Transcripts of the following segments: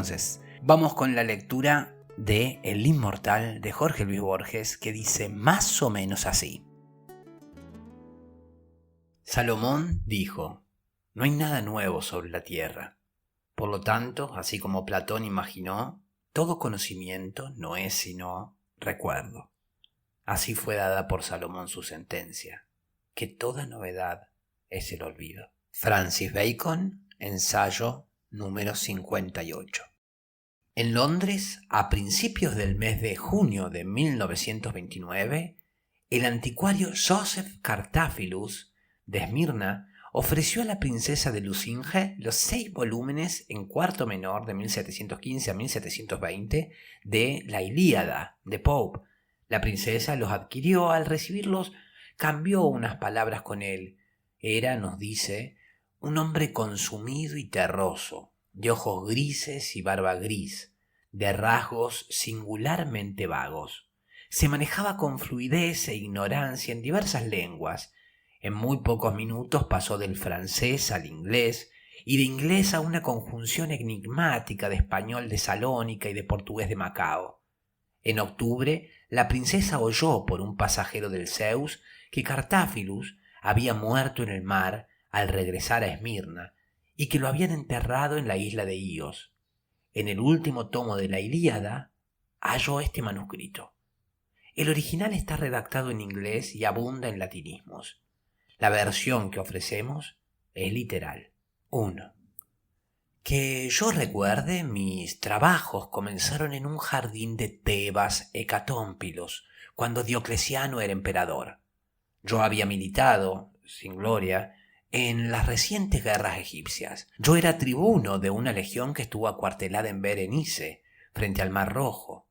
Entonces, vamos con la lectura de El Inmortal de Jorge Luis Borges, que dice más o menos así. Salomón dijo: no hay nada nuevo sobre la tierra. Por lo tanto, así como Platón imaginó, todo conocimiento no es sino recuerdo. Así fue dada por Salomón su sentencia, que toda novedad es el olvido. Francis Bacon, ensayo número 58. En Londres, a principios del mes de junio de 1929, el anticuario Joseph Cartaphilus de Esmirna ofreció a la princesa de Lucinge los 6 volúmenes en cuarto menor de 1715 a 1720 de la Ilíada de Pope. La princesa los adquirió. Al recibirlos, cambió unas palabras con él. Era, nos dice, un hombre consumido y terroso, de ojos grises y barba gris, de rasgos singularmente vagos. Se manejaba con fluidez e ignorancia en diversas lenguas. En muy pocos minutos pasó del francés al inglés, y de inglés a una conjunción enigmática de español de Salónica y de portugués de Macao. En octubre, la princesa oyó por un pasajero del Zeus que Cartaphilus había muerto en el mar al regresar a Esmirna, y que lo habían enterrado en la isla de Ios. En el último tomo de la Ilíada halló este manuscrito. El original está redactado en inglés y abunda en latinismos. La versión que ofrecemos es literal. 1. Que yo recuerde, mis trabajos comenzaron en un jardín de Tebas Hecatómpilos, cuando Diocleciano era emperador. Yo había militado, sin gloria, en las recientes guerras egipcias. Yo era tribuno de una legión que estuvo acuartelada en Berenice, frente al Mar Rojo.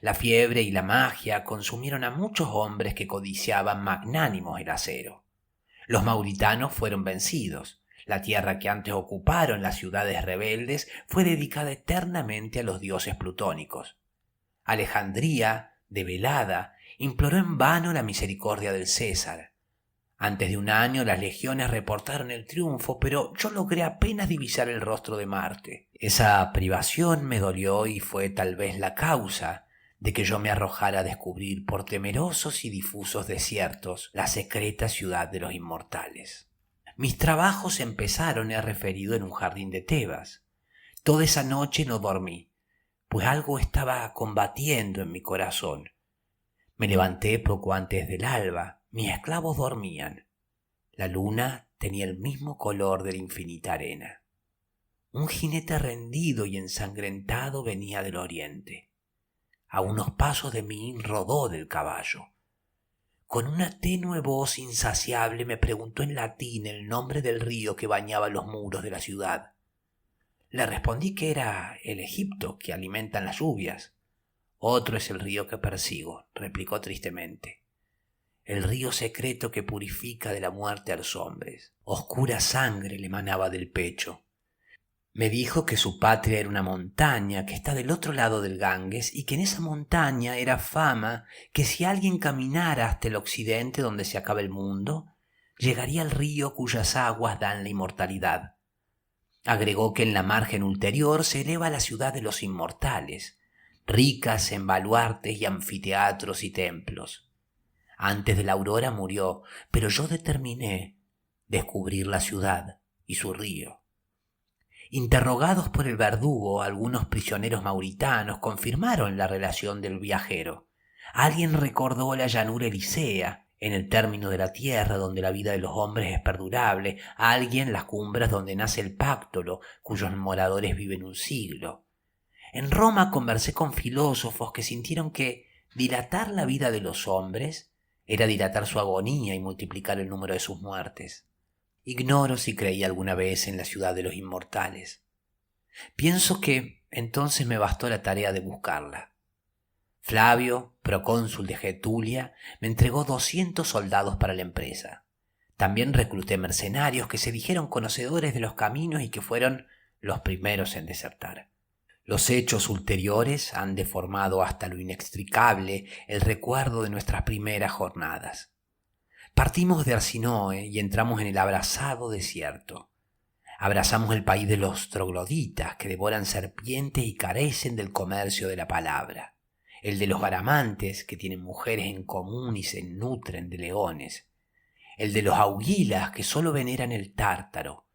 La fiebre y la magia consumieron a muchos hombres que codiciaban magnánimos el acero. Los mauritanos fueron vencidos. La tierra que antes ocuparon las ciudades rebeldes fue dedicada eternamente a los dioses plutónicos. Alejandría, debelada, imploró en vano la misericordia del César. Antes de un año las legiones reportaron el triunfo, pero yo logré apenas divisar el rostro de Marte. Esa privación me dolió y fue tal vez la causa de que yo me arrojara a descubrir por temerosos y difusos desiertos la secreta ciudad de los inmortales. Mis trabajos empezaron, he referido, en un jardín de Tebas. Toda esa noche no dormí, pues algo estaba combatiendo en mi corazón. Me levanté poco antes del alba. Mis esclavos dormían. La luna tenía el mismo color de la infinita arena. Un jinete rendido y ensangrentado venía del oriente. A unos pasos de mí rodó del caballo. Con una tenue voz insaciable me preguntó en latín el nombre del río que bañaba los muros de la ciudad. Le respondí que era el Egipto que alimentan las lluvias. Otro es el río que persigo, replicó tristemente. El río secreto que purifica de la muerte a los hombres. Oscura sangre le manaba del pecho. Me dijo que su patria era una montaña que está del otro lado del Ganges y que en esa montaña era fama que si alguien caminara hasta el occidente donde se acaba el mundo, llegaría al río cuyas aguas dan la inmortalidad. Agregó que en la margen ulterior se eleva la ciudad de los inmortales, ricas en baluartes y anfiteatros y templos. Antes de la aurora murió, pero yo determiné descubrir la ciudad y su río. Interrogados por el verdugo, algunos prisioneros mauritanos confirmaron la relación del viajero. Alguien recordó la llanura elisea, en el término de la tierra donde la vida de los hombres es perdurable. Alguien las cumbres donde nace el Páctolo, cuyos moradores viven un siglo. En Roma conversé con filósofos que sintieron que dilatar la vida de los hombres era dilatar su agonía y multiplicar el número de sus muertes. Ignoro si creí alguna vez en la ciudad de los inmortales. Pienso que entonces me bastó la tarea de buscarla. Flavio, procónsul de Getulia, me entregó 200 soldados para la empresa. También recluté mercenarios que se dijeron conocedores de los caminos y que fueron los primeros en desertar. Los hechos ulteriores han deformado hasta lo inextricable el recuerdo de nuestras primeras jornadas. Partimos de Arsinoe y entramos en el abrasado desierto. Abrazamos el país de los trogloditas, que devoran serpientes y carecen del comercio de la palabra. El de los garamantes, que tienen mujeres en común y se nutren de leones. El de los augilas, que solo veneran el tártaro.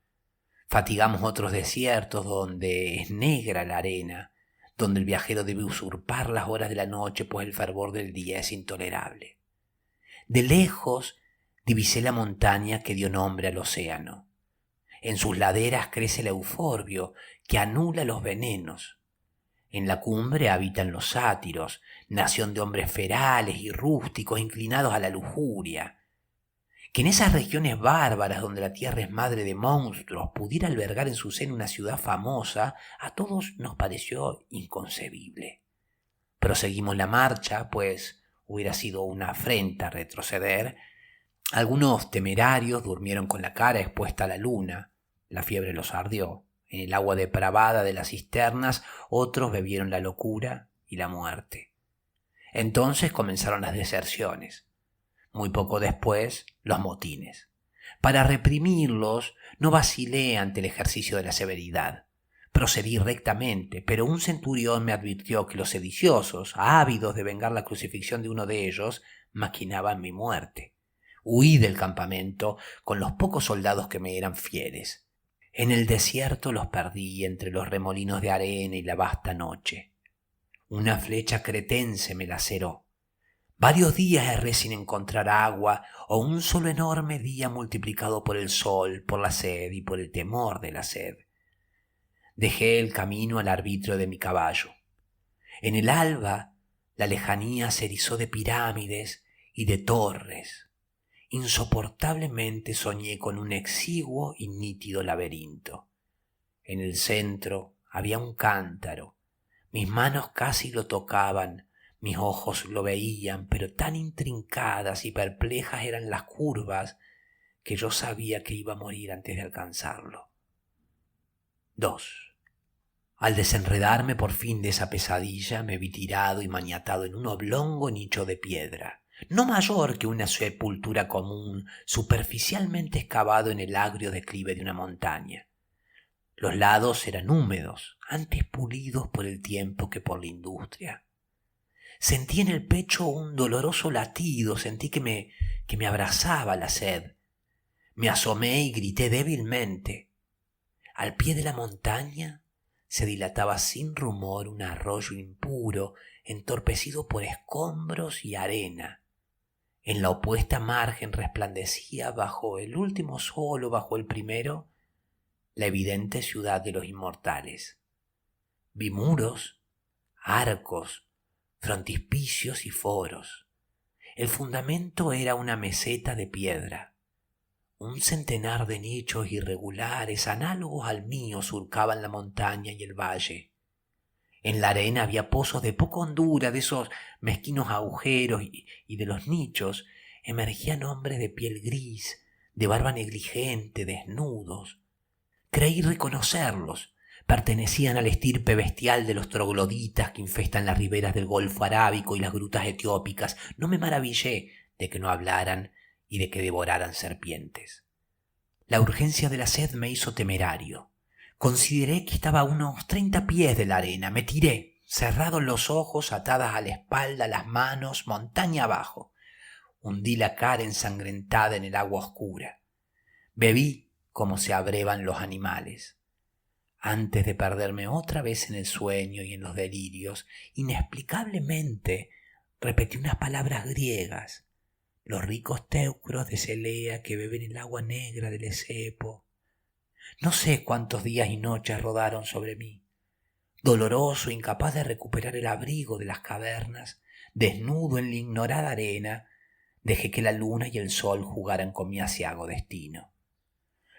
Fatigamos otros desiertos donde es negra la arena, donde el viajero debe usurpar las horas de la noche, pues el fervor del día es intolerable. De lejos divisé la montaña que dio nombre al océano. En sus laderas crece el euforbio, que anula los venenos. En la cumbre habitan los sátiros, nación de hombres ferales y rústicos inclinados a la lujuria. Que en esas regiones bárbaras donde la tierra es madre de monstruos pudiera albergar en su seno una ciudad famosa, a todos nos pareció inconcebible. Proseguimos la marcha, pues hubiera sido una afrenta retroceder. Algunos temerarios durmieron con la cara expuesta a la luna, la fiebre los ardió. En el agua depravada de las cisternas otros bebieron la locura y la muerte. Entonces comenzaron las deserciones. Muy poco después, los motines. Para reprimirlos, no vacilé ante el ejercicio de la severidad. Procedí rectamente, pero un centurión me advirtió que los sediciosos, ávidos de vengar la crucifixión de uno de ellos, maquinaban mi muerte. Huí del campamento con los pocos soldados que me eran fieles. En el desierto los perdí entre los remolinos de arena y la vasta noche. Una flecha cretense me laceró. Varios días erré sin encontrar agua, o un solo enorme día multiplicado por el sol, por la sed y por el temor de la sed. Dejé el camino al arbitrio de mi caballo. En el alba la lejanía se erizó de pirámides y de torres. Insoportablemente soñé con un exiguo y nítido laberinto. En el centro había un cántaro. Mis manos casi lo tocaban. Mis ojos lo veían, pero tan intrincadas y perplejas eran las curvas que yo sabía que iba a morir antes de alcanzarlo. 2. Al desenredarme por fin de esa pesadilla, me vi tirado y maniatado en un oblongo nicho de piedra, no mayor que una sepultura común, superficialmente excavado en el agrio declive de una montaña. Los lados eran húmedos, antes pulidos por el tiempo que por la industria. Sentí en el pecho un doloroso latido, sentí que me abrazaba la sed. Me asomé y grité débilmente. Al pie de la montaña se dilataba sin rumor un arroyo impuro, entorpecido por escombros y arena. En la opuesta margen resplandecía bajo el último sol o bajo el primero la evidente ciudad de los inmortales. Vi muros, arcos, frontispicios y foros. El fundamento era una meseta de piedra. Un centenar de nichos irregulares, análogos al mío, surcaban la montaña y el valle. En la arena había pozos de poca hondura, de esos mezquinos agujeros, y de los nichos emergían hombres de piel gris, de barba negligente, desnudos. Creí reconocerlos. Pertenecían a la estirpe bestial de los trogloditas que infestan las riberas del Golfo Arábico y las grutas etiópicas. No me maravillé de que no hablaran y de que devoraran serpientes. La urgencia de la sed me hizo temerario. Consideré que estaba a unos 30 pies de la arena. Me tiré, cerrados los ojos, atadas a la espalda, las manos, montaña abajo. Hundí la cara ensangrentada en el agua oscura. Bebí como se abrevan los animales. Antes de perderme otra vez en el sueño y en los delirios, inexplicablemente repetí unas palabras griegas. Los ricos teucros de Celea que beben el agua negra del Esepo. No sé cuántos días y noches rodaron sobre mí. Doloroso, incapaz de recuperar el abrigo de las cavernas, desnudo en la ignorada arena, dejé que la luna y el sol jugaran con mi aciago destino.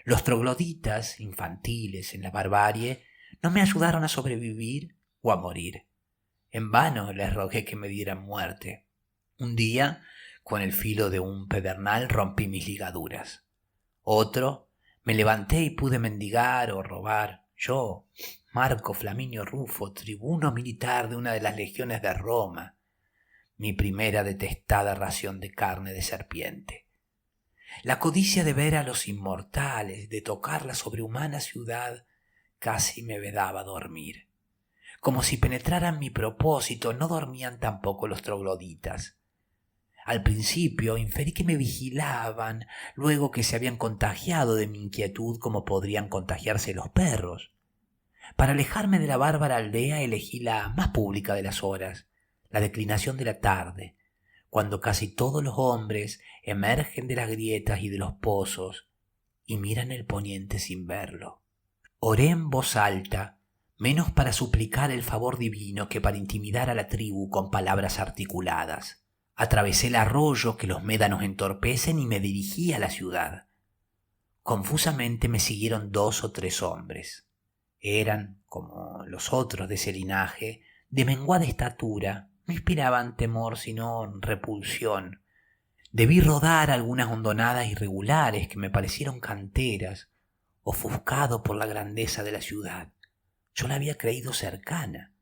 Los trogloditas, infantiles en la barbarie, no me ayudaron a sobrevivir o a morir. En vano les rogué que me dieran muerte. Un día, con el filo de un pedernal, rompí mis ligaduras. Otro, me levanté y pude mendigar o robar. Yo, Marco Flaminio Rufo, tribuno militar de una de las legiones de Roma, mi primera detestada ración de carne de serpiente. La codicia de ver a los inmortales, de tocar la sobrehumana ciudad, casi me vedaba dormir. Como si penetraran mi propósito, no dormían tampoco los trogloditas. Al principio inferí que me vigilaban, luego que se habían contagiado de mi inquietud como podrían contagiarse los perros. Para alejarme de la bárbara aldea elegí la más pública de las horas, la declinación de la tarde, cuando casi todos los hombres emergen de las grietas y de los pozos y miran el poniente sin verlo. Oré en voz alta, menos para suplicar el favor divino que para intimidar a la tribu con palabras articuladas. Atravesé el arroyo que los médanos entorpecen y me dirigí a la ciudad. Confusamente me siguieron 2 o 3 hombres. Eran, como los otros de ese linaje, de menguada estatura, no inspiraban temor sino repulsión. Debí rodar algunas hondonadas irregulares que me parecieron canteras, ofuscado por la grandeza de la ciudad. Yo la había creído cercana.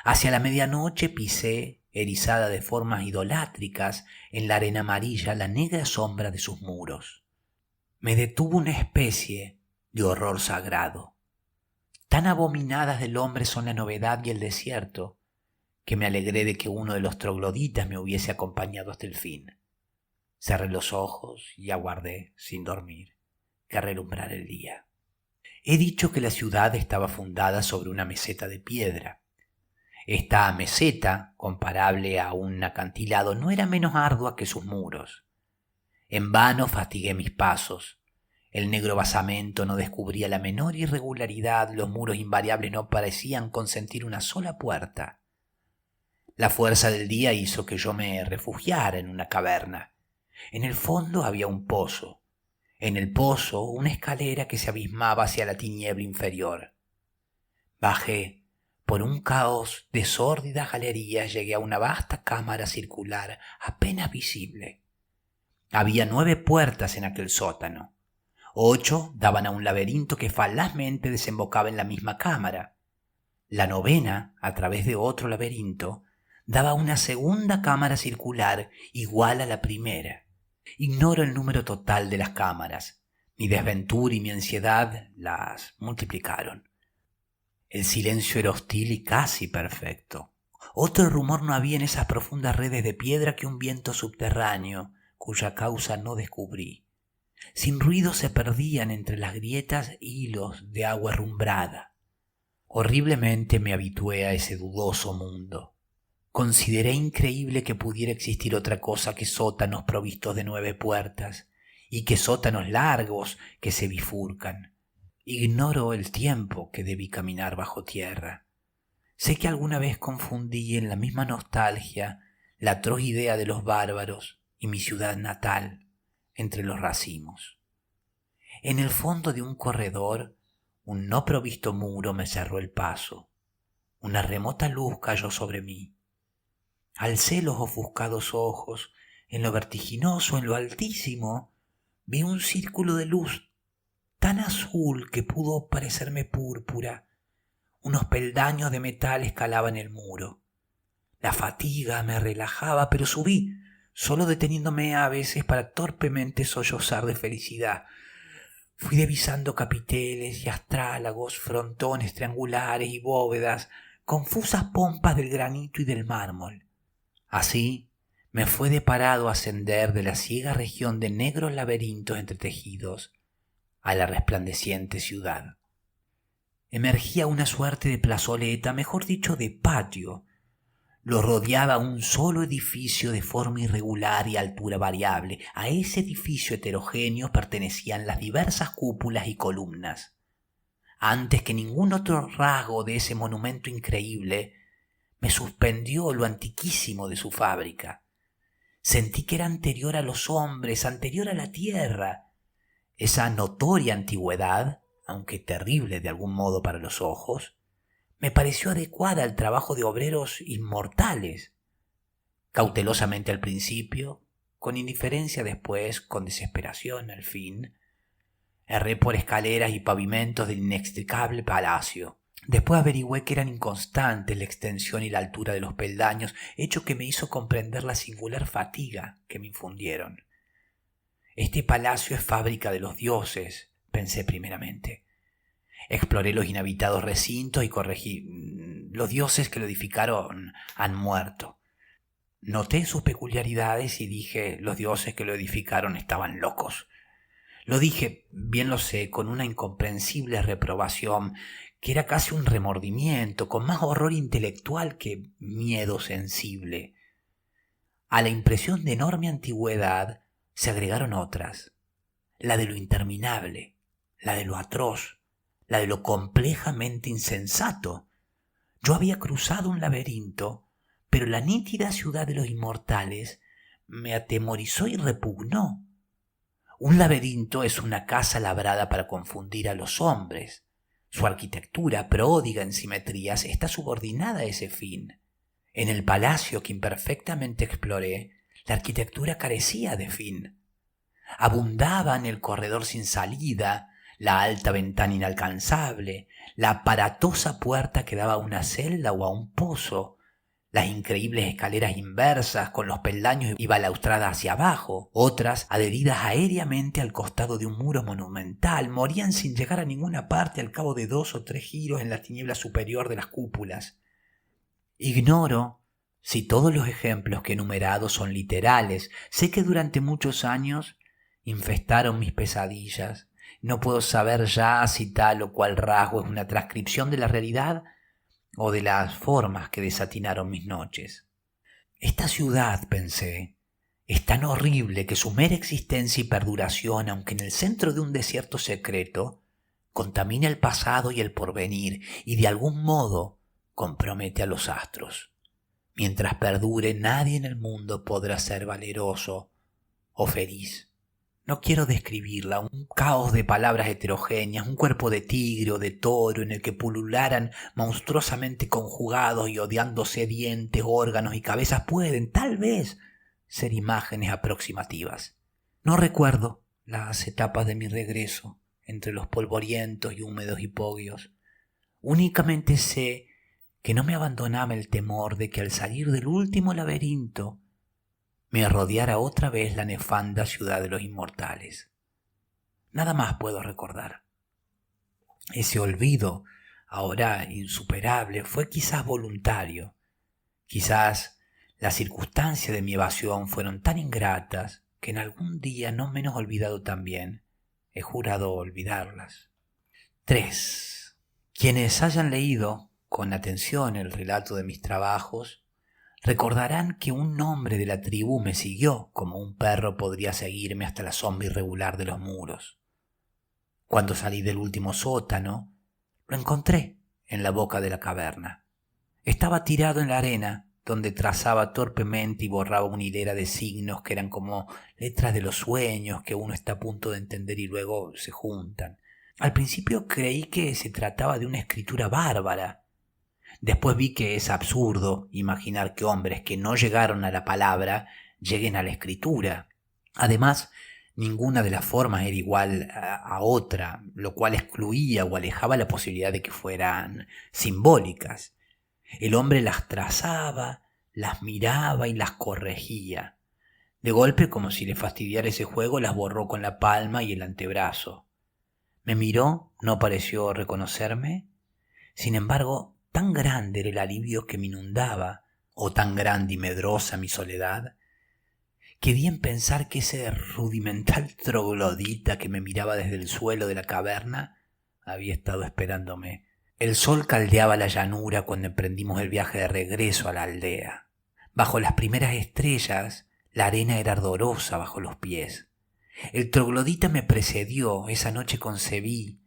Hacia la medianoche pisé, erizada de formas idolátricas, en la arena amarilla la negra sombra de sus muros. Me detuvo una especie de horror sagrado. Tan abominadas del hombre son la novedad y el desierto, que me alegré de que uno de los trogloditas me hubiese acompañado hasta el fin. Cerré los ojos y aguardé, sin dormir, que relumbrara el día. He dicho que la ciudad estaba fundada sobre una meseta de piedra. Esta meseta, comparable a un acantilado, no era menos ardua que sus muros. En vano fastigué mis pasos. El negro basamento no descubría la menor irregularidad, los muros invariables no parecían consentir una sola puerta. La fuerza del día hizo que yo me refugiara en una caverna. En el fondo había un pozo. En el pozo una escalera que se abismaba hacia la tiniebla inferior. Bajé. Por un caos de sórdidas galerías llegué a una vasta cámara circular apenas visible. Había 9 puertas en aquel sótano. 8 daban a un laberinto que falazmente desembocaba en la misma cámara. La 9ª, a través de otro laberinto, daba a una segunda cámara circular igual a la primera. Ignoro el número total de las cámaras. Mi desventura y mi ansiedad las multiplicaron. El silencio era hostil y casi perfecto. Otro rumor no había en esas profundas redes de piedra que un viento subterráneo, cuya causa no descubrí. Sin ruido se perdían entre las grietas hilos de agua herrumbrada. Horriblemente me habitué a ese dudoso mundo. Consideré increíble que pudiera existir otra cosa que sótanos provistos de 9 puertas, y que sótanos largos que se bifurcan. Ignoro el tiempo que debí caminar bajo tierra. Sé que alguna vez confundí en la misma nostalgia la atroz idea de los bárbaros y mi ciudad natal entre los racimos. En el fondo de un corredor, un no provisto muro me cerró el paso. Una remota luz cayó sobre mí. Alcé los ofuscados ojos. En lo vertiginoso, en lo altísimo, vi un círculo de luz tan azul que pudo parecerme púrpura. Unos peldaños de metal escalaban el muro. La fatiga me relajaba, pero subí, solo deteniéndome a veces para torpemente sollozar de felicidad. Fui divisando capiteles y astrálagos, frontones triangulares y bóvedas, confusas pompas del granito y del mármol. Así me fue deparado ascender de la ciega región de negros laberintos entretejidos a la resplandeciente ciudad. Emergía una suerte de plazoleta, mejor dicho de patio. Lo rodeaba un solo edificio de forma irregular y altura variable. A ese edificio heterogéneo pertenecían las diversas cúpulas y columnas. Antes que ningún otro rasgo de ese monumento increíble, me suspendió lo antiquísimo de su fábrica. Sentí que era anterior a los hombres, anterior a la tierra. Esa notoria antigüedad, aunque terrible de algún modo para los ojos, me pareció adecuada al trabajo de obreros inmortales. Cautelosamente al principio, con indiferencia después, con desesperación al fin, erré por escaleras y pavimentos del inextricable palacio. Después averigüé que eran inconstantes la extensión y la altura de los peldaños, hecho que me hizo comprender la singular fatiga que me infundieron. Este palacio es fábrica de los dioses, pensé primeramente. Exploré los inhabitados recintos y corregí. Los dioses que lo edificaron han muerto. Noté sus peculiaridades y dije, los dioses que lo edificaron estaban locos. Lo dije, bien lo sé, con una incomprensible reprobación, que era casi un remordimiento, con más horror intelectual que miedo sensible. A la impresión de enorme antigüedad se agregaron otras, la de lo interminable, la de lo atroz, la de lo complejamente insensato. Yo había cruzado un laberinto, pero la nítida ciudad de los inmortales me atemorizó y repugnó. Un laberinto es una casa labrada para confundir a los hombres. Su arquitectura, pródiga en simetrías, está subordinada a ese fin. En el palacio que imperfectamente exploré, la arquitectura carecía de fin. Abundaba en el corredor sin salida, la alta ventana inalcanzable, la aparatosa puerta que daba a una celda o a un pozo, las increíbles escaleras inversas con los peldaños y balaustrada hacia abajo, otras adheridas aéreamente al costado de un muro monumental, morían sin llegar a ninguna parte al cabo de 2 o 3 giros en la tiniebla superior de las cúpulas. Ignoro si todos los ejemplos que he enumerado son literales. Sé que durante muchos años infestaron mis pesadillas. No puedo saber ya si tal o cual rasgo es una transcripción de la realidad o de las formas que desatinaron mis noches. Esta ciudad, pensé, es tan horrible que su mera existencia y perduración, aunque en el centro de un desierto secreto, contamina el pasado y el porvenir y de algún modo compromete a los astros. Mientras perdure, nadie en el mundo podrá ser valeroso o feliz. No quiero describirla, un caos de palabras heterogéneas, un cuerpo de tigre o de toro en el que pulularan monstruosamente conjugados y odiándose dientes, órganos y cabezas pueden, tal vez, ser imágenes aproximativas. No recuerdo las etapas de mi regreso entre los polvorientos y húmedos hipogios. Únicamente sé que no me abandonaba el temor de que al salir del último laberinto me rodeara otra vez la nefanda ciudad de los inmortales. Nada más puedo recordar. Ese olvido, ahora insuperable, fue quizás voluntario. Quizás las circunstancias de mi evasión fueron tan ingratas que en algún día, no menos olvidado también, he jurado olvidarlas. 3. Quienes hayan leído con atención el relato de mis trabajos recordarán que un nombre de la tribu me siguió como un perro podría seguirme hasta la sombra irregular de los muros. Cuando salí del último sótano, lo encontré en la boca de la caverna. Estaba tirado en la arena, donde trazaba torpemente y borraba una hilera de signos que eran como letras de los sueños que uno está a punto de entender y luego se juntan. Al principio creí que se trataba de una escritura bárbara. Después vi que es absurdo imaginar que hombres que no llegaron a la palabra lleguen a la escritura. Además, ninguna de las formas era igual a otra, lo cual excluía o alejaba la posibilidad de que fueran simbólicas. El hombre las trazaba, las miraba y las corregía. De golpe, como si le fastidiara ese juego, las borró con la palma y el antebrazo. Me miró, no pareció reconocerme. Sin embargo, tan grande era el alivio que me inundaba, o tan grande y medrosa mi soledad, que di en pensar que ese rudimental troglodita que me miraba desde el suelo de la caverna había estado esperándome. El sol caldeaba la llanura cuando emprendimos el viaje de regreso a la aldea. Bajo las primeras estrellas, la arena era ardorosa bajo los pies. El troglodita me precedió, esa noche concebí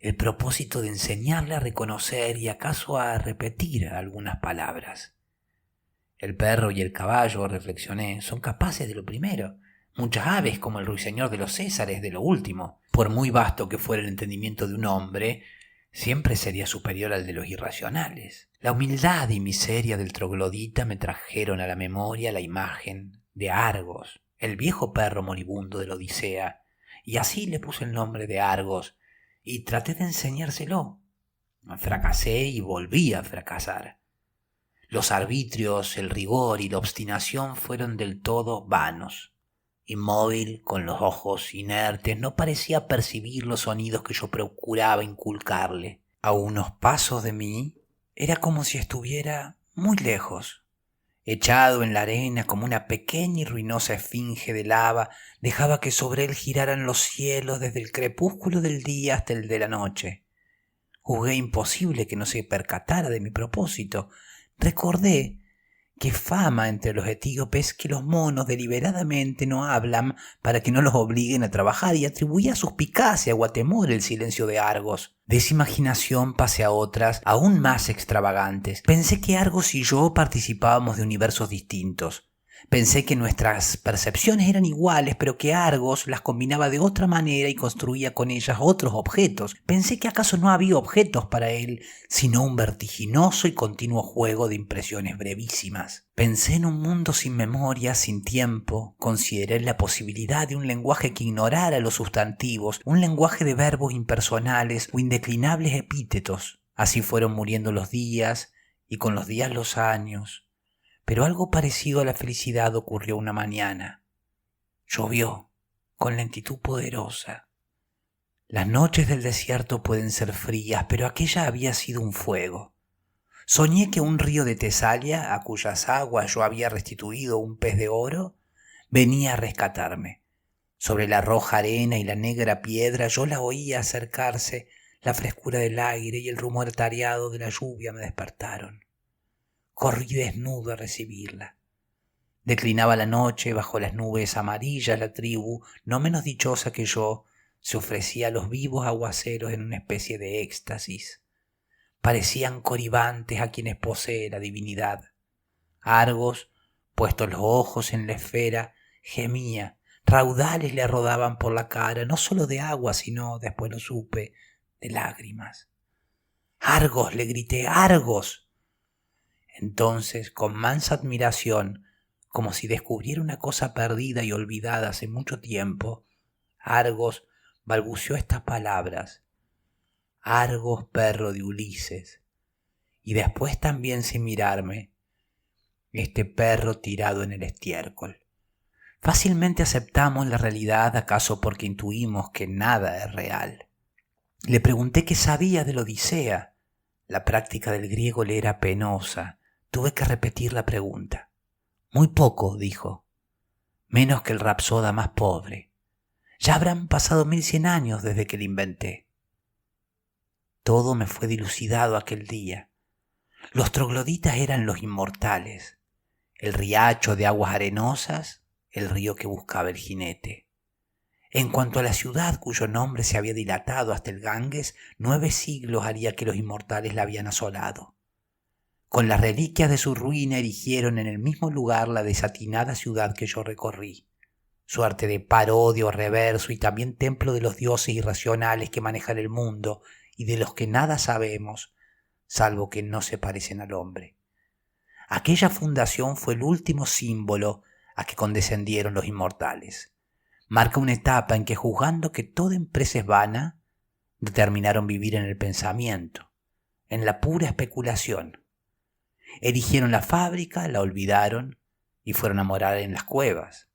el propósito de enseñarle a reconocer y acaso a repetir algunas palabras. El perro y el caballo, reflexioné, son capaces de lo primero. Muchas aves, como el ruiseñor de los Césares, de lo último. Por muy vasto que fuera el entendimiento de un hombre, siempre sería superior al de los irracionales. La humildad y miseria del troglodita me trajeron a la memoria la imagen de Argos, el viejo perro moribundo de la Odisea, y así le puse el nombre de Argos, y traté de enseñárselo. Fracasé y volví a fracasar. Los arbitrios, el rigor y la obstinación fueron del todo vanos, Inmóvil, con los ojos inertes, no parecía percibir los sonidos que yo procuraba inculcarle. A unos pasos de mí, era como si estuviera muy lejos. Echado en la arena como una pequeña y ruinosa esfinge de lava, dejaba que sobre él giraran los cielos desde el crepúsculo del día hasta el de la noche. Juzgué imposible que no se percatara de mi propósito. Recordé que fama entre los etíopes que los monos deliberadamente no hablan para que no los obliguen a trabajar, y atribuía a suspicacia o a temor el silencio de Argos. De esa imaginación pasé a otras aún más extravagantes. Pensé que Argos y yo participábamos de universos distintos. Pensé que nuestras percepciones eran iguales, pero que Argos las combinaba de otra manera y construía con ellas otros objetos. Pensé que acaso no había objetos para él, sino un vertiginoso y continuo juego de impresiones brevísimas. Pensé en un mundo sin memoria, sin tiempo. Consideré la posibilidad de un lenguaje que ignorara los sustantivos, un lenguaje de verbos impersonales o indeclinables epítetos. Así fueron muriendo los días, y con los días los años. Pero algo parecido a la felicidad ocurrió una mañana. Llovió con lentitud poderosa. Las noches del desierto pueden ser frías, pero aquella había sido un fuego. Soñé que un río de Tesalia, a cuyas aguas yo había restituido un pez de oro, venía a rescatarme. Sobre la roja arena y la negra piedra yo la oía acercarse, la frescura del aire y el rumor tareado de la lluvia me despertaron. Corrí desnudo a recibirla. Declinaba la noche, bajo las nubes amarillas la tribu, no menos dichosa que yo, se ofrecía a los vivos aguaceros en una especie de éxtasis. Parecían coribantes a quienes posee la divinidad. Argos, puestos los ojos en la esfera, gemía, raudales le rodaban por la cara, no solo de agua, sino, después lo supe, de lágrimas. ¡Argos!, le grité, ¡Argos! Entonces, con mansa admiración, como si descubriera una cosa perdida y olvidada hace mucho tiempo, Argos balbuceó estas palabras: Argos, perro de Ulises. Y después también, sin mirarme, este perro tirado en el estiércol. Fácilmente aceptamos la realidad, acaso porque intuimos que nada es real. Le pregunté qué sabía de la Odisea. La práctica del griego le era penosa. Tuve que repetir la pregunta. Muy poco, dijo. Menos que el rapsoda más pobre. Ya habrán pasado 1100 años desde que la inventé. Todo me fue dilucidado aquel día. Los trogloditas eran los inmortales. El riacho de aguas arenosas, el río que buscaba el jinete. En cuanto a la ciudad cuyo nombre se había dilatado hasta el Ganges, 9 siglos haría que los inmortales la habían asolado. Con las reliquias de su ruina erigieron en el mismo lugar la desatinada ciudad que yo recorrí, suerte de parodia o reverso y también templo de los dioses irracionales que manejan el mundo y de los que nada sabemos, salvo que no se parecen al hombre. Aquella fundación fue el último símbolo a que condescendieron los inmortales. Marca una etapa en que, juzgando que toda empresa es vana, determinaron vivir en el pensamiento, en la pura especulación. Erigieron la fábrica, la olvidaron y fueron a morar en las cuevas.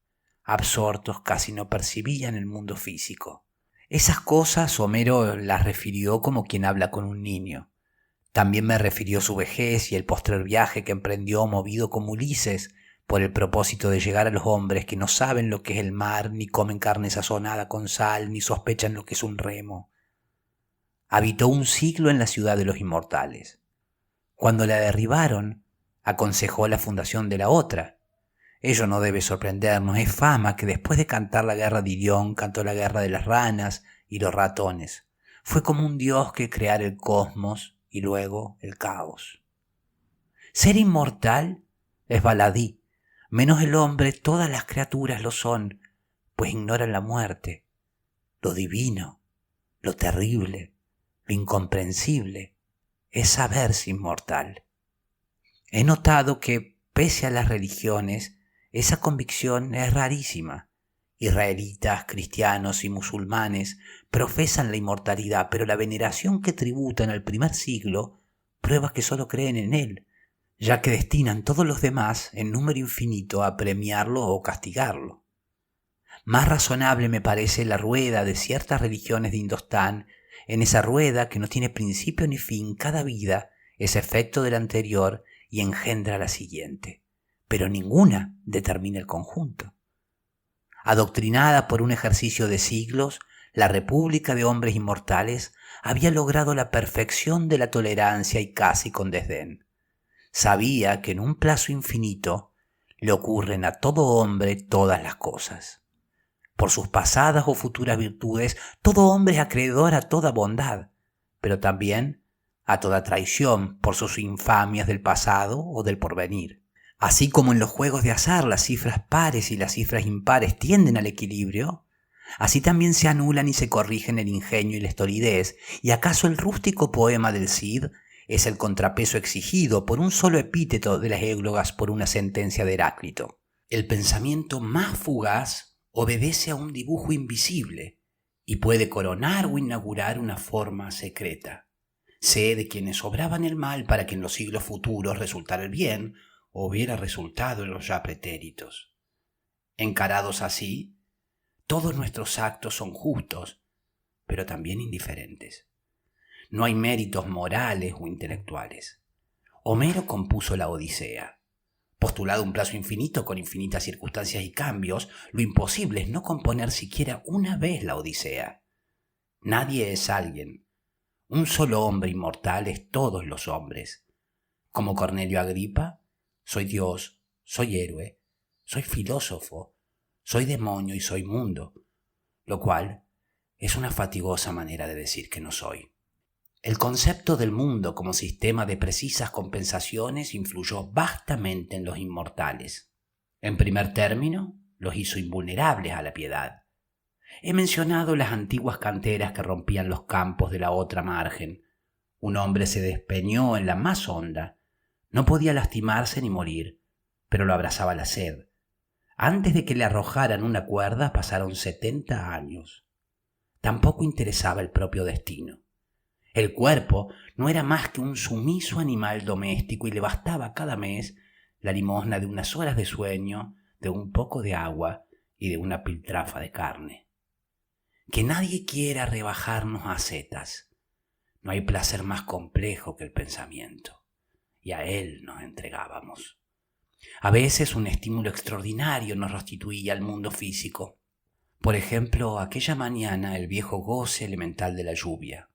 Absortos, casi no percibían el mundo físico. Esas cosas Homero las refirió como quien habla con un niño. También me refirió su vejez y el postrer viaje que emprendió movido como Ulises por el propósito de llegar a los hombres que no saben lo que es el mar, ni comen carne sazonada con sal, ni sospechan lo que es un remo. Habitó 1 siglo en la ciudad de los inmortales. Cuando la derribaron, aconsejó la fundación de la otra. Ello no debe sorprendernos, es fama que después de cantar la guerra de Irión, cantó la guerra de las ranas y los ratones. Fue como un dios que creara el cosmos y luego el caos. Ser inmortal es baladí. Menos el hombre, todas las criaturas lo son, pues ignoran la muerte, lo divino, lo terrible, lo incomprensible. Es saberse inmortal. He notado que, pese a las religiones, esa convicción es rarísima. Israelitas, cristianos y musulmanes profesan la inmortalidad, pero la veneración que tributan al primer siglo prueba que solo creen en él, ya que destinan todos los demás en número infinito a premiarlo o castigarlo. Más razonable me parece la rueda de ciertas religiones de Indostán. En esa rueda, que no tiene principio ni fin, cada vida es efecto de la anterior y engendra la siguiente, pero ninguna determina el conjunto. Adoctrinada por un ejercicio de siglos, la República de Hombres Inmortales había logrado la perfección de la tolerancia y casi con desdén. Sabía que en un plazo infinito le ocurren a todo hombre todas las cosas. Por sus pasadas o futuras virtudes, todo hombre es acreedor a toda bondad, pero también a toda traición por sus infamias del pasado o del porvenir. Así como en los juegos de azar las cifras pares y las cifras impares tienden al equilibrio, así también se anulan y se corrigen el ingenio y la estolidez, y acaso el rústico poema del Cid es el contrapeso exigido por un solo epíteto de las églogas por una sentencia de Heráclito. El pensamiento más fugaz obedece a un dibujo invisible y puede coronar o inaugurar una forma secreta. Sé de quienes obraban el mal para que en los siglos futuros resultara el bien, o hubiera resultado en los ya pretéritos. Encarados así, todos nuestros actos son justos, pero también indiferentes. No hay méritos morales o intelectuales. Homero compuso la Odisea. Postulado un plazo infinito con infinitas circunstancias y cambios, lo imposible es no componer siquiera una vez la Odisea. Nadie es alguien. Un solo hombre inmortal es todos los hombres. Como Cornelio Agripa, soy Dios, soy héroe, soy filósofo, soy demonio y soy mundo, lo cual es una fatigosa manera de decir que no soy. El concepto del mundo como sistema de precisas compensaciones influyó vastamente en los inmortales. En primer término, los hizo invulnerables a la piedad. He mencionado las antiguas canteras que rompían los campos de la otra margen. Un hombre se despeñó en la más honda. No podía lastimarse ni morir, pero lo abrazaba la sed. Antes de que le arrojaran una cuerda pasaron 70 años. Tampoco interesaba el propio destino. El cuerpo no era más que un sumiso animal doméstico y le bastaba cada mes la limosna de unas horas de sueño, de un poco de agua y de una piltrafa de carne. Que nadie quiera rebajarnos a setas. No hay placer más complejo que el pensamiento, y a él nos entregábamos. A veces un estímulo extraordinario nos restituía al mundo físico. Por ejemplo, aquella mañana el viejo goce elemental de la lluvia.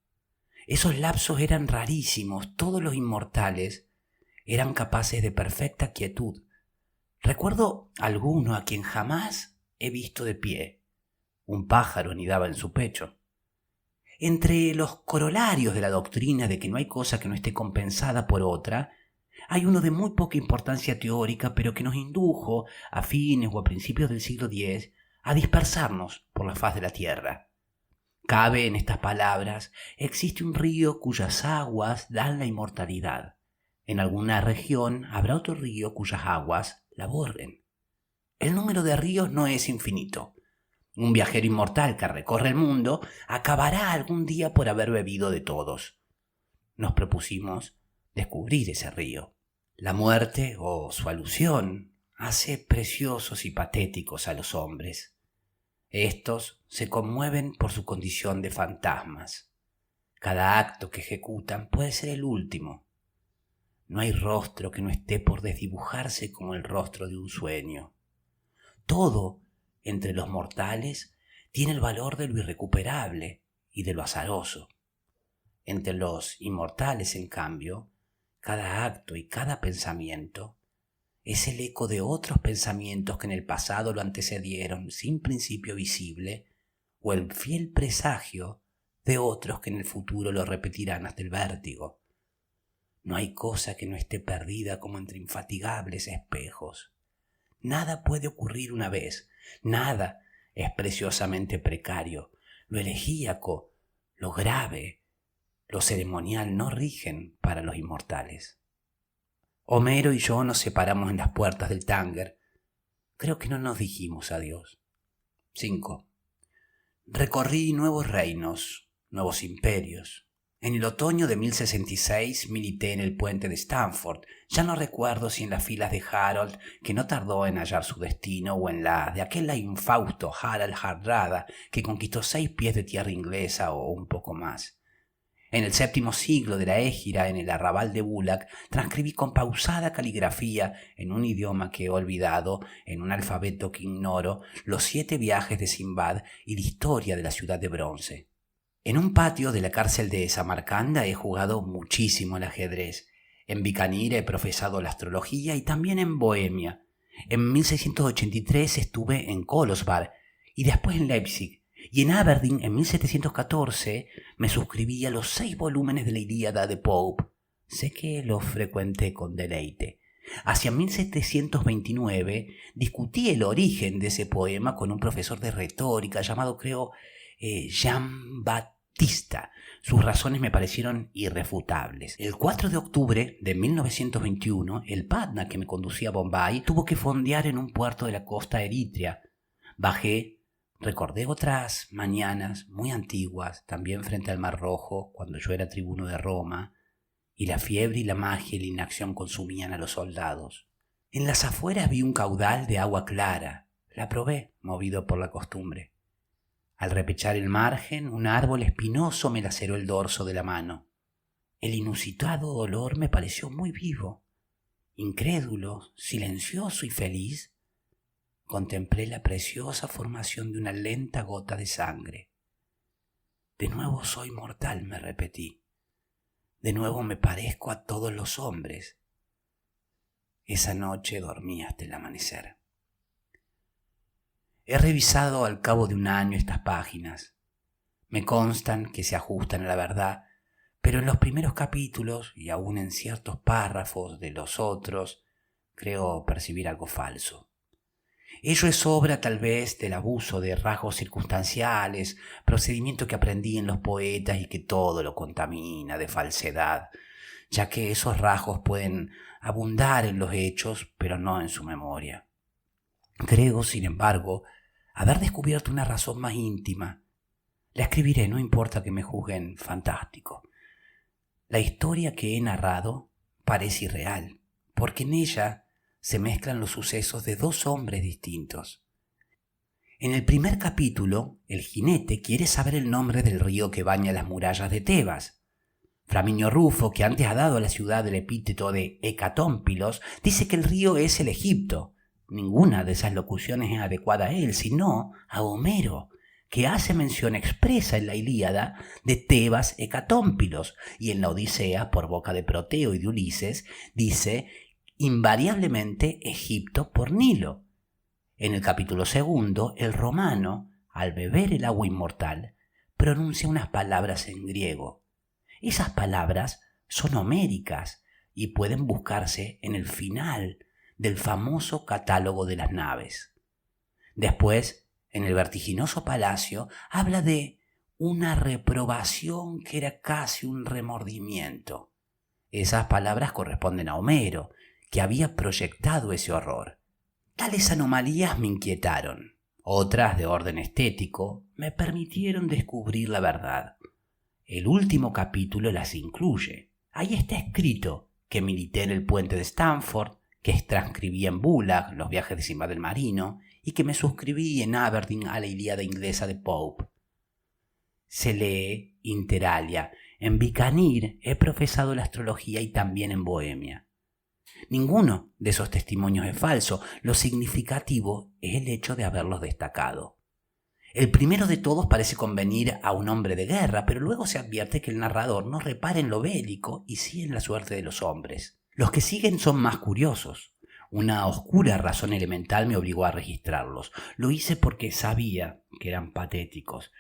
Esos lapsos eran rarísimos, todos los inmortales eran capaces de perfecta quietud. Recuerdo alguno a quien jamás he visto de pie. Un pájaro anidaba en su pecho. Entre los corolarios de la doctrina de que no hay cosa que no esté compensada por otra, hay uno de muy poca importancia teórica, pero que nos indujo, a fines o a principios del siglo X, a dispersarnos por la faz de la tierra. Cabe en estas palabras: existe un río cuyas aguas dan la inmortalidad. En alguna región habrá otro río cuyas aguas la borren. El número de ríos no es infinito. Un viajero inmortal que recorre el mundo acabará algún día por haber bebido de todos. Nos propusimos descubrir ese río. La muerte, o su alusión, hace preciosos y patéticos a los hombres. Estos se conmueven por su condición de fantasmas. Cada acto que ejecutan puede ser el último. No hay rostro que no esté por desdibujarse como el rostro de un sueño. Todo entre los mortales tiene el valor de lo irrecuperable y de lo azaroso. Entre los inmortales, en cambio, cada acto y cada pensamiento es el eco de otros pensamientos que en el pasado lo antecedieron sin principio visible, o el fiel presagio de otros que en el futuro lo repetirán hasta el vértigo. No hay cosa que no esté perdida como entre infatigables espejos. Nada puede ocurrir una vez, nada es preciosamente precario. Lo elegíaco, lo grave, lo ceremonial no rigen para los inmortales. Homero y yo nos separamos en las puertas del Tánger. Creo que no nos dijimos adiós. 5. Recorrí nuevos reinos, nuevos imperios. En el otoño de 1066 milité en el puente de Stamford. Ya no recuerdo si en las filas de Harold, que no tardó en hallar su destino, o en las de aquel infausto Harald Hardrada, que conquistó 6 pies de tierra inglesa o un poco más. En el 7º siglo de la Égira, en el arrabal de Bulak, transcribí con pausada caligrafía, en un idioma que he olvidado, en un alfabeto que ignoro, los 7 viajes de Sinbad y la historia de la ciudad de bronce. En un patio de la cárcel de Samarcanda he jugado muchísimo al ajedrez. En Bikanir he profesado la astrología y también en Bohemia. En 1683 estuve en Kolosvar y después en Leipzig. Y en Aberdeen, en 1714, me suscribí a los 6 volúmenes de la Ilíada de Pope. Sé que los frecuenté con deleite. Hacia 1729 discutí el origen de ese poema con un profesor de retórica llamado, creo, Jean Baptista. Sus razones me parecieron irrefutables. El 4 de octubre de 1921, el Patna que me conducía a Bombay tuvo que fondear en un puerto de la costa eritrea. Bajé. Recordé otras mañanas muy antiguas, también frente al Mar Rojo, cuando yo era tribuno de Roma, y la fiebre y la magia y la inacción consumían a los soldados. En las afueras vi un caudal de agua clara. La probé, movido por la costumbre. Al repechar el margen, un árbol espinoso me laceró el dorso de la mano. El inusitado dolor me pareció muy vivo. Incrédulo, silencioso y feliz, contemplé la preciosa formación de una lenta gota de sangre. De nuevo soy mortal, me repetí. De nuevo me parezco a todos los hombres. Esa noche dormí hasta el amanecer. He revisado al cabo de un año estas páginas. Me constan que se ajustan a la verdad, pero en los primeros capítulos, y aún en ciertos párrafos de los otros, creo percibir algo falso. Ello es obra tal vez del abuso de rasgos circunstanciales, procedimiento que aprendí en los poetas y que todo lo contamina de falsedad, ya que esos rasgos pueden abundar en los hechos, pero no en su memoria. Creo, sin embargo, haber descubierto una razón más íntima. La escribiré, no importa que me juzguen fantástico. La historia que he narrado parece irreal, porque en ella se mezclan los sucesos de 2 hombres distintos. En el primer capítulo, el jinete quiere saber el nombre del río que baña las murallas de Tebas. Flaminio Rufo, que antes ha dado a la ciudad el epíteto de Hecatómpilos, dice que el río es el Egipto. Ninguna de esas locuciones es adecuada a él, sino a Homero, que hace mención expresa en la Ilíada de Tebas Hecatómpilos, y en la Odisea, por boca de Proteo y de Ulises, dice invariablemente Egipto por Nilo. En el capítulo 2, el romano, al beber el agua inmortal, pronuncia unas palabras en griego. Esas palabras son homéricas y pueden buscarse en el final del famoso catálogo de las naves. Después, en el vertiginoso palacio, habla de una reprobación que era casi un remordimiento. Esas palabras corresponden a Homero, que había proyectado ese horror. Tales anomalías me inquietaron. Otras, de orden estético, me permitieron descubrir la verdad. El último capítulo las incluye. Ahí está escrito que milité en el puente de Stamford, que transcribí en Bulak los viajes de Sinbad el Marino y que me suscribí en Aberdeen a la Ilíada inglesa de Pope. Se lee inter alia. En Bikanir he profesado la astrología y también en Bohemia. Ninguno de esos testimonios es falso. Lo significativo es el hecho de haberlos destacado. El primero de todos parece convenir a un hombre de guerra, pero luego se advierte que el narrador no repara en lo bélico y sí en la suerte de los hombres. Los que siguen son más curiosos. Una oscura razón elemental me obligó a registrarlos. Lo hice porque sabía que eran patéticos.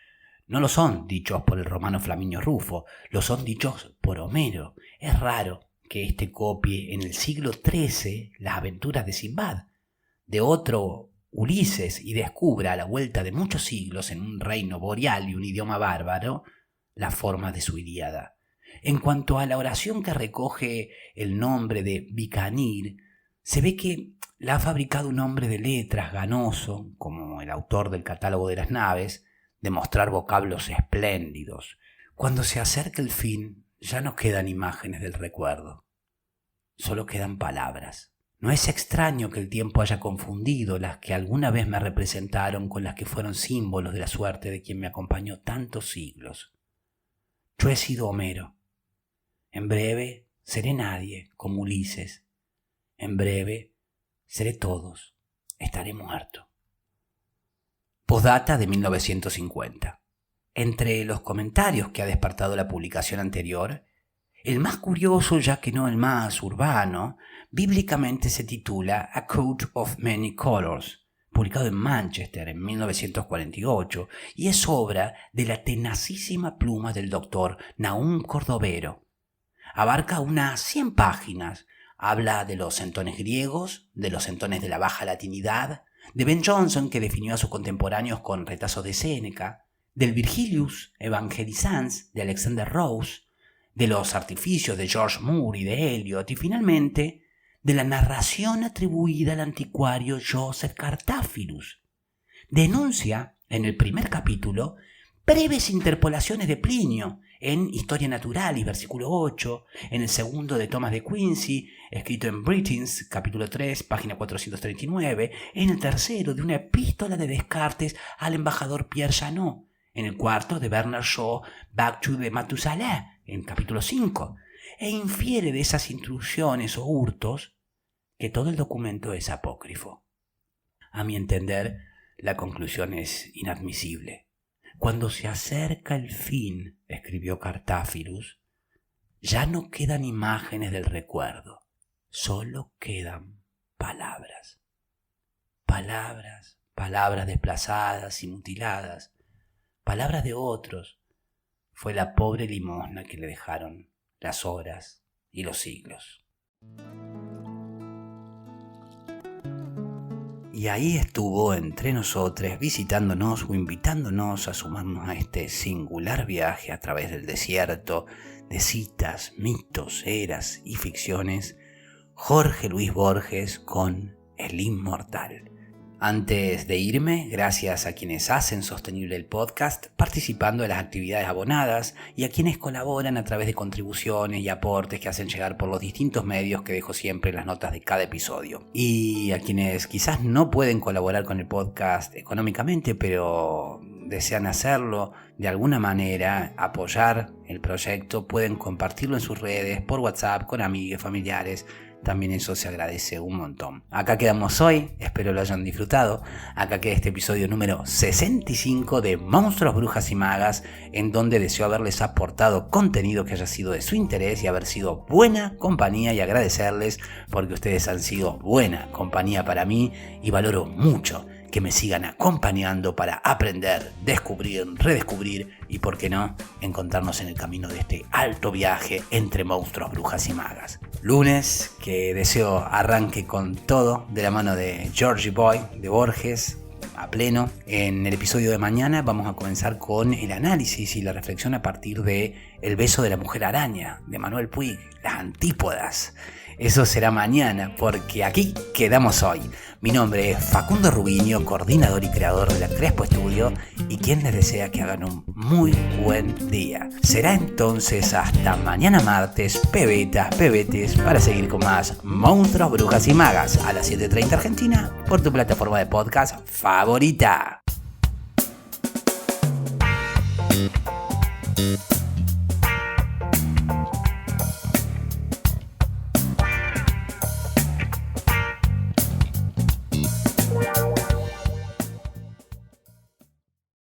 No lo son dichos por el romano Flaminio Rufo, lo son dichos por Homero. Es raro que éste copie en el siglo XIII las aventuras de Sinbad, de otro Ulises, y descubra a la vuelta de muchos siglos en un reino boreal y un idioma bárbaro la forma de su Ilíada. En cuanto a la oración que recoge el nombre de Bikanir, se ve que la ha fabricado un hombre de letras ganoso, como el autor del catálogo de las naves, de mostrar vocablos espléndidos. Cuando se acerca el fin, ya no quedan imágenes del recuerdo, solo quedan palabras. No es extraño que el tiempo haya confundido las que alguna vez me representaron con las que fueron símbolos de la suerte de quien me acompañó tantos siglos. Yo he sido Homero. En breve seré nadie, como Ulises. En breve seré todos. Estaré muerto. Postdata de 1950. Entre los comentarios que ha despertado la publicación anterior, el más curioso, ya que no el más urbano, bíblicamente se titula A Coat of Many Colors, publicado en Manchester en 1948, y es obra de la tenacísima pluma del doctor Nahum Cordovero. Abarca unas 100 páginas, habla de los centones griegos, de los centones de la baja latinidad, de Ben Jonson, que definió a sus contemporáneos con retazos de Séneca, del Virgilius Evangelizans de Alexander Rose, de los artificios de George Moore y de Eliot, y finalmente de la narración atribuida al anticuario Joseph Cartaphilus. Denuncia, en el primer capítulo, breves interpolaciones de Plinio en Historia Naturalis, versículo 8, en el segundo de Thomas de Quincy, escrito en Britons, capítulo 3, página 439, en el tercero de una epístola de Descartes al embajador Pierre Janot, en el cuarto de Bernard Shaw, Back to the Matusalem, en capítulo 5, e infiere de esas intrusiones o hurtos que todo el documento es apócrifo. A mi entender, la conclusión es inadmisible. Cuando se acerca el fin, escribió Cartaphilus, ya no quedan imágenes del recuerdo, solo quedan palabras. Palabras, palabras desplazadas y mutiladas, palabras de otros. Fue la pobre limosna que le dejaron las horas y los siglos. Y ahí estuvo entre nosotros, visitándonos o invitándonos a sumarnos a este singular viaje a través del desierto de citas, mitos, eras y ficciones, Jorge Luis Borges con El Inmortal. Antes de irme, gracias a quienes hacen sostenible el podcast, participando de las actividades abonadas, y a quienes colaboran a través de contribuciones y aportes que hacen llegar por los distintos medios que dejo siempre en las notas de cada episodio. Y a quienes quizás no pueden colaborar con el podcast económicamente, pero desean hacerlo de alguna manera, apoyar el proyecto, pueden compartirlo en sus redes, por WhatsApp, con amigos, familiares. También eso se agradece un montón. Acá quedamos hoy, espero lo hayan disfrutado. Acá queda este episodio número 65 de Monstruos, Brujas y Magas, en donde deseo haberles aportado contenido que haya sido de su interés y haber sido buena compañía, y agradecerles porque ustedes han sido buena compañía para mí, y valoro mucho que me sigan acompañando para aprender, descubrir, redescubrir y, por qué no, encontrarnos en el camino de este alto viaje entre monstruos, brujas y magas. Lunes, que deseo arranque con todo de la mano de Georgie Boy, de Borges, a pleno. En el episodio de mañana vamos a comenzar con el análisis y la reflexión a partir de El beso de la mujer araña, de Manuel Puig, las antípodas. Eso será mañana, porque aquí quedamos hoy. Mi nombre es Facundo Rubiño, coordinador y creador de la Crespo Estudio, y quien les desea que hagan un muy buen día. Será entonces hasta mañana martes, pebetas, pebetes, para seguir con más Monstruos, Brujas y Magas a las 7:30 Argentina, por tu plataforma de podcast favorita.